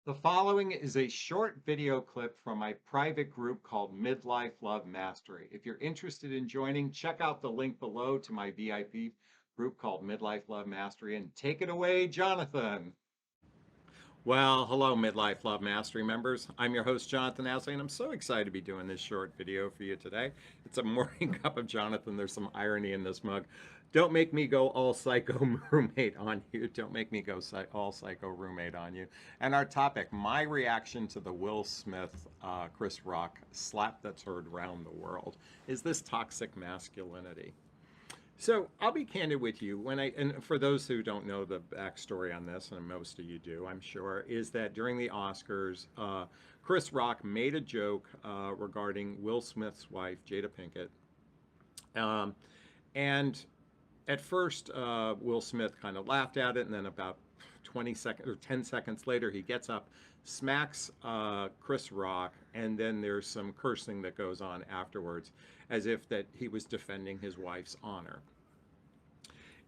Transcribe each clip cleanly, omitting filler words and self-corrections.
The following is a short video clip from my private group called Midlife Love Mastery. If you're interested in joining, check out the link below to my VIP group called Midlife Love Mastery and take it away, Jonathan. Well, hello, Midlife Love Mastery members. I'm your host, Jonathan Aslay, and I'm so excited to be doing this short video for you today. It's a morning cup of Jonathan. There's some irony in this mug. Don't make me go all psycho roommate on you. Don't make me go all psycho roommate on you. And our topic, my reaction to the Will Smith, Chris Rock slap that's heard around the world. Is this toxic masculinity? So I'll be candid with you and for those who don't know the backstory on this, and most of you do, I'm sure, is that during the Oscars, Chris Rock made a joke regarding Will Smith's wife, Jada Pinkett. Um, and at first, Will Smith kind of laughed at it, and then about 20 seconds or 10 seconds later, he gets up, smacks Chris Rock, and then there's some cursing that goes on afterwards, as if that he was defending his wife's honor.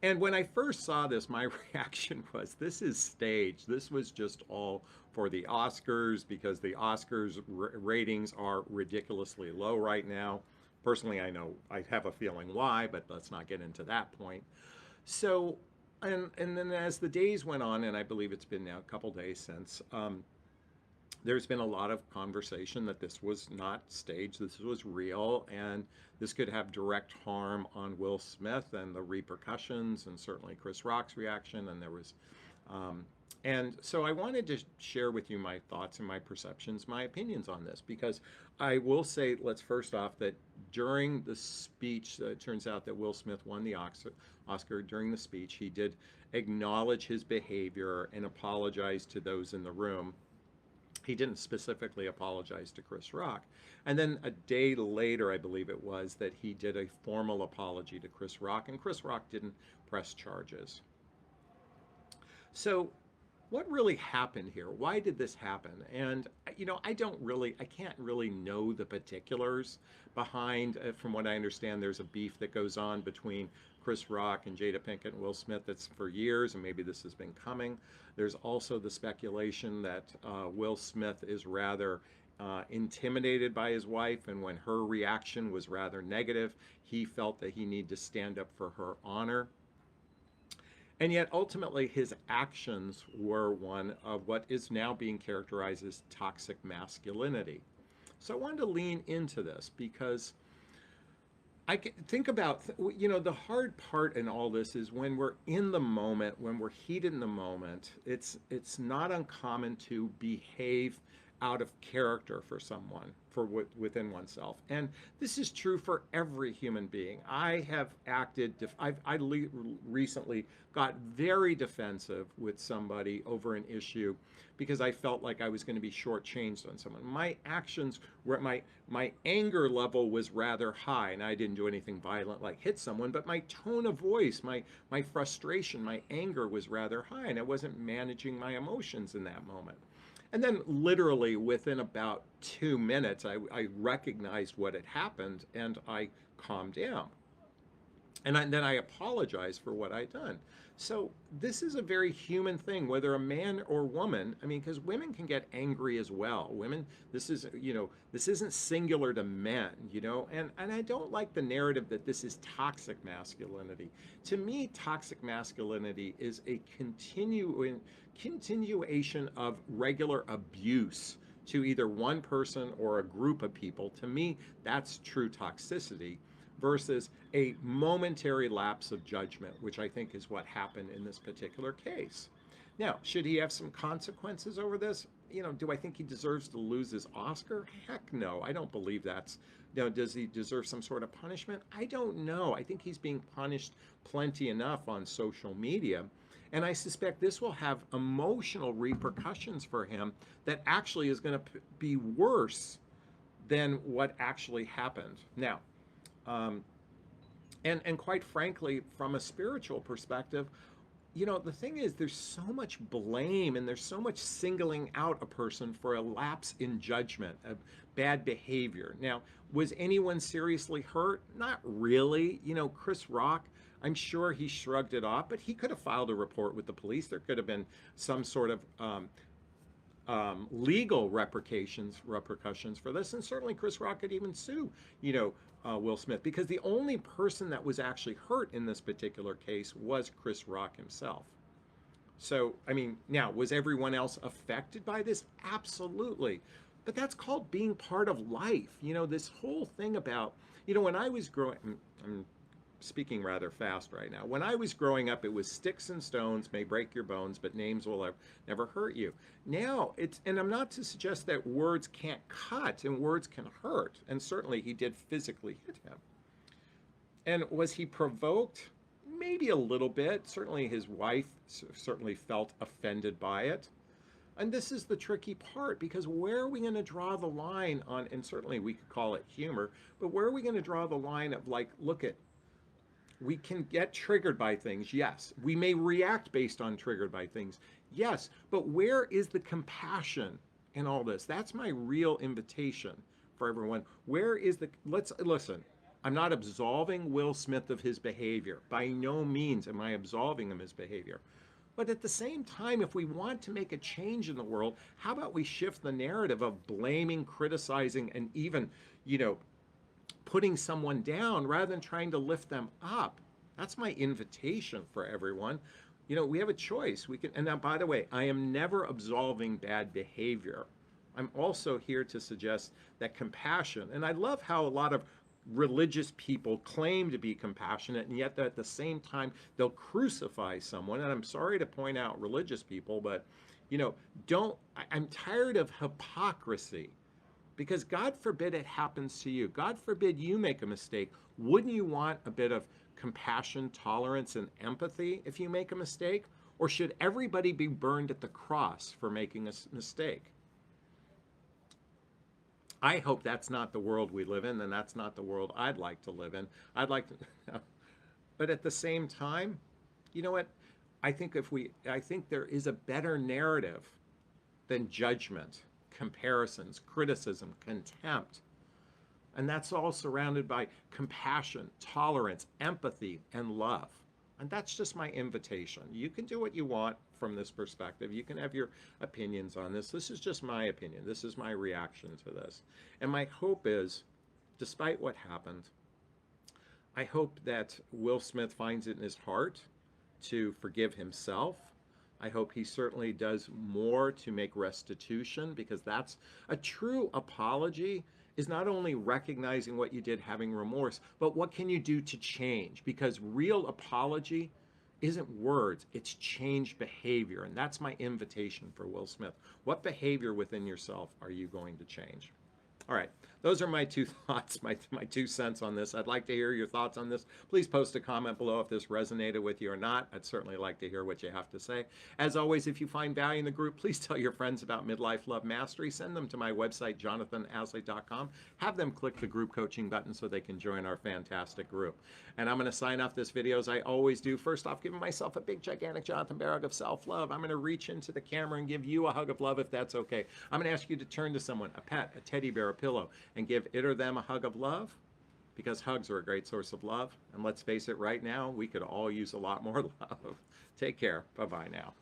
And when I first saw this, my reaction was, this is staged. This was just all for the Oscars because the Oscars ratings are ridiculously low right now. Personally, I know I have a feeling why, but let's not get into that point. So, and then as the days went on, and I believe it's been now a couple days since, there's been a lot of conversation that this was not staged, this was real, and this could have direct harm on Will Smith and the repercussions, and certainly Chris Rock's reaction. And there was, and so I wanted to share with you my thoughts and my perceptions, my opinions on this, because I will say, let's first off, that during the speech, it turns out that Will Smith won the Oscar. During the speech, he did acknowledge his behavior and apologize to those in the room. He didn't specifically apologize to Chris Rock. And then a day later, I believe it was, that he did a formal apology to Chris Rock, and Chris Rock didn't press charges. So what really happened here? Why did this happen? And I can't really know the particulars behind. From what I understand, there's a beef that goes on between Chris Rock and Jada Pinkett and Will Smith that's for years, and maybe this has been coming. There's also the speculation that Will Smith is rather intimidated by his wife, and when her reaction was rather negative, he felt that he needed to stand up for her honor. And yet, ultimately, his actions were one of what is now being characterized as toxic masculinity. So I wanted to lean into this because I think about, the hard part in all this is when we're in the moment, when we're heated in the moment, it's not uncommon to behave out of character for someone, within oneself. And this is true for every human being. I have acted, recently got very defensive with somebody over an issue because I felt like I was going to be shortchanged on someone. My actions were, my anger level was rather high, and I didn't do anything violent like hit someone, but my tone of voice, my frustration, my anger was rather high, and I wasn't managing my emotions in that moment. And then literally within about 2 minutes, I recognized what had happened and I calmed down. And then I apologized for what I'd done. So this is a very human thing, whether a man or woman. I mean, because women can get angry as well. Women, this isn't singular to men, and I don't like the narrative that this is toxic masculinity. To me, toxic masculinity is a continuation of regular abuse to either one person or a group of people. To me, that's true toxicity versus a momentary lapse of judgment, which I think is what happened in this particular case. Now, should he have some consequences over this? Do I think he deserves to lose his Oscar? Heck no, I don't believe that's. Does he deserve some sort of punishment? I don't know. I think he's being punished plenty enough on social media. And I suspect this will have emotional repercussions for him that actually is going to be worse than what actually happened. Now, and quite frankly, from a spiritual perspective, the thing is, there's so much blame and there's so much singling out a person for a lapse in judgment, of bad behavior. Now, was anyone seriously hurt? Not really. Chris Rock, I'm sure he shrugged it off, but he could have filed a report with the police. There could have been some sort of legal repercussions for this, and certainly Chris Rock could even sue, Will Smith, because the only person that was actually hurt in this particular case was Chris Rock himself. So, I mean, now, was everyone else affected by this? Absolutely. But that's called being part of life. This whole thing about, when I was growing, I'm speaking rather fast right now. When I was growing up, it was sticks and stones may break your bones, but names will never hurt you. Now, and I'm not to suggest that words can't cut and words can hurt. And certainly he did physically hit him. And was he provoked? Maybe a little bit. Certainly his wife certainly felt offended by it. And this is the tricky part, because where are we going to draw the line on, and certainly we could call it humor, but where are we going to draw the line of, like, look at, we can get triggered by things, yes. We may react based on triggered by things, yes. But where is the compassion in all this? That's my real invitation for everyone. Where is listen, I'm not absolving Will Smith of his behavior. By no means am I absolving him of his behavior. But at the same time, if we want to make a change in the world, how about we shift the narrative of blaming, criticizing, and even, putting someone down rather than trying to lift them up? That's my invitation for everyone. We have a choice. We can, and now, by the way, I am never absolving bad behavior. I'm also here to suggest that compassion, and I love how a lot of religious people claim to be compassionate, and yet at the same time they'll crucify someone. And I'm sorry to point out religious people, but I'm tired of hypocrisy, because God forbid it happens to you. God forbid you make a mistake. Wouldn't you want a bit of compassion, tolerance, and empathy if you make a mistake? Or should everybody be burned at the cross for making a mistake? I hope that's not the world we live in, and that's not the world I'd like to live in. I'd like to, but at the same time, you know what? I think there is a better narrative than judgment, comparisons, criticism, contempt. And that's all surrounded by compassion, tolerance, empathy, and love. And that's just my invitation. You can do what you want from this perspective. You can have your opinions on this. This is just my opinion. This is my reaction to this. And my hope is, despite what happened, I hope that Will Smith finds it in his heart to forgive himself. I hope he certainly does more to make restitution, because that's a true apology, is not only recognizing what you did, having remorse, but what can you do to change? Because real apology isn't words, it's changed behavior. And that's my invitation for Will Smith. What behavior within yourself are you going to change? All right, those are my two thoughts, my 2 cents on this. I'd like to hear your thoughts on this. Please post a comment below if this resonated with you or not. I'd certainly like to hear what you have to say. As always, if you find value in the group, please tell your friends about Midlife Love Mastery. Send them to my website, JonathonAslay.com. Have them click the group coaching button so they can join our fantastic group. And I'm going to sign off this video as I always do. First off, giving myself a big, gigantic Jonathan Bear hug of self-love. I'm going to reach into the camera and give you a hug of love if that's okay. I'm going to ask you to turn to someone, a pet, a teddy bear, a pillow, and give it or them a hug of love, because hugs are a great source of love. And let's face it, right now, we could all use a lot more love. Take care. Bye-bye now.